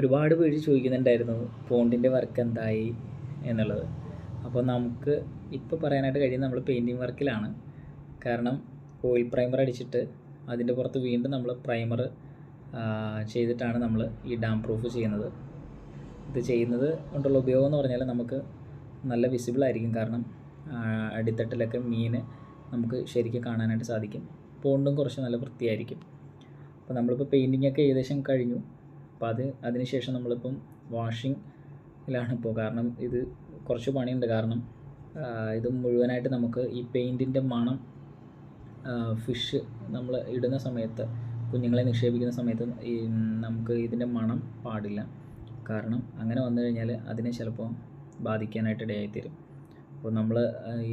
ഒരുപാട് പേര് ചോദിക്കുന്നുണ്ടായിരുന്നു പോണ്ടിൻ്റെ വർക്ക് എന്തായി എന്നുള്ളത്. അപ്പോൾ നമുക്ക് ഇപ്പോൾ പറയാനായിട്ട് കഴിയുന്നത് നമ്മൾ പെയിൻറ്റിങ് വർക്കിലാണ്. കാരണം ഓയിൽ പ്രൈമർ അടിച്ചിട്ട് അതിൻ്റെ പുറത്ത് വീണ്ടും നമ്മൾ പ്രൈമർ ചെയ്തിട്ടാണ് നമ്മൾ ഈ ഡാം പ്രൂഫ് ചെയ്യുന്നത്. ഇത് ചെയ്യുന്നത് കൊണ്ടുള്ള ഉപയോഗം എന്ന് പറഞ്ഞാൽ നമുക്ക് നല്ല വിസിബിൾ ആയിരിക്കും. കാരണം അടിത്തട്ടിലൊക്കെ മീൻ നമുക്ക് ശരിക്കും കാണാനായിട്ട് സാധിക്കും. പോണ്ടും കുറച്ച് നല്ല വൃത്തിയായിരിക്കും. അപ്പോൾ നമ്മളിപ്പോൾ പെയിൻറ്റിങ്ങൊക്കെ ഏകദേശം കഴിഞ്ഞു. അപ്പോൾ അതിന് ശേഷം നമ്മളിപ്പം വാഷിങ്ങിലാണ് ഇപ്പോൾ. കാരണം ഇത് കുറച്ച് പണിയുണ്ട്. കാരണം ഇത് മുഴുവനായിട്ട് നമുക്ക് ഈ പെയിൻറ്റിൻ്റെ മണം ഫിഷ് നമ്മൾ ഇടുന്ന സമയത്ത്, കുഞ്ഞുങ്ങളെ നിക്ഷേപിക്കുന്ന സമയത്ത് നമുക്ക് ഇതിൻ്റെ മണം പാടില്ല. കാരണം അങ്ങനെ വന്നു കഴിഞ്ഞാൽ അതിനെ ചിലപ്പോൾ ബാധിക്കാനായിട്ട് ഇടയായിത്തീരും. അപ്പോൾ നമ്മൾ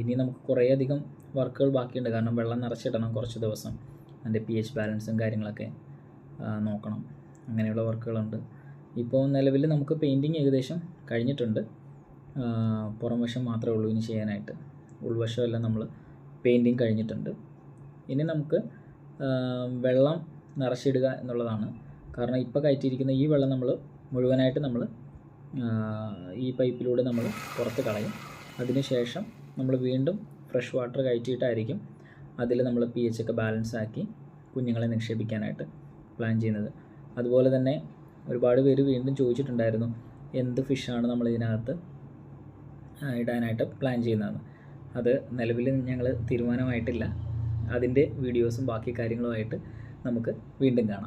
ഇനി നമുക്ക് കുറേയധികം വർക്കുകൾ ബാക്കിയുണ്ട്. കാരണം വെള്ളം നിറച്ചിടണം കുറച്ച് ദിവസം, അതിൻ്റെ pH ബാലൻസും കാര്യങ്ങളൊക്കെ നോക്കണം. അങ്ങനെയുള്ള വർക്കുകളുണ്ട്. ഇപ്പോൾ നിലവിൽ നമുക്ക് പെയിൻറ്റിങ് ഏകദേശം കഴിഞ്ഞിട്ടുണ്ട്. പുറം വശം മാത്രമേ ഉള്ളൂ ഇനി ചെയ്യാനായിട്ട്. ഉൾവശമെല്ലാം നമ്മൾ പെയിൻറ്റിങ് കഴിഞ്ഞിട്ടുണ്ട്. ഇനി നമുക്ക് വെള്ളം നിറച്ചിടുക എന്നുള്ളതാണ്. കാരണം ഇപ്പോൾ കയറ്റിയിരിക്കുന്ന ഈ വെള്ളം നമ്മൾ മുഴുവനായിട്ട് നമ്മൾ ഈ പൈപ്പിലൂടെ നമ്മൾ പുറത്ത് കളയും. അതിനുശേഷം നമ്മൾ വീണ്ടും ഫ്രഷ് വാട്ടർ കയറ്റിയിട്ടായിരിക്കും അതിൽ നമ്മൾ pH ഒക്കെ ബാലൻസ് ആക്കി കുഞ്ഞുങ്ങളെ നിക്ഷേപിക്കാനായിട്ട് പ്ലാൻ ചെയ്യുന്നത്. അതുപോലെ തന്നെ ഒരുപാട് പേര് വീണ്ടും ചോദിച്ചിട്ടുണ്ടായിരുന്നു എന്ത് ഫിഷാണ് നമ്മൾ ഇതിനകത്ത് ഇടാനായിട്ട് പ്ലാൻ ചെയ്യുന്നതെന്ന്. അത് നിലവിൽ ഞങ്ങൾ തീരുമാനമായിട്ടില്ല. അതിൻ്റെ വീഡിയോസും ബാക്കി കാര്യങ്ങളുമായിട്ട് നമുക്ക് വീണ്ടും കാണാം.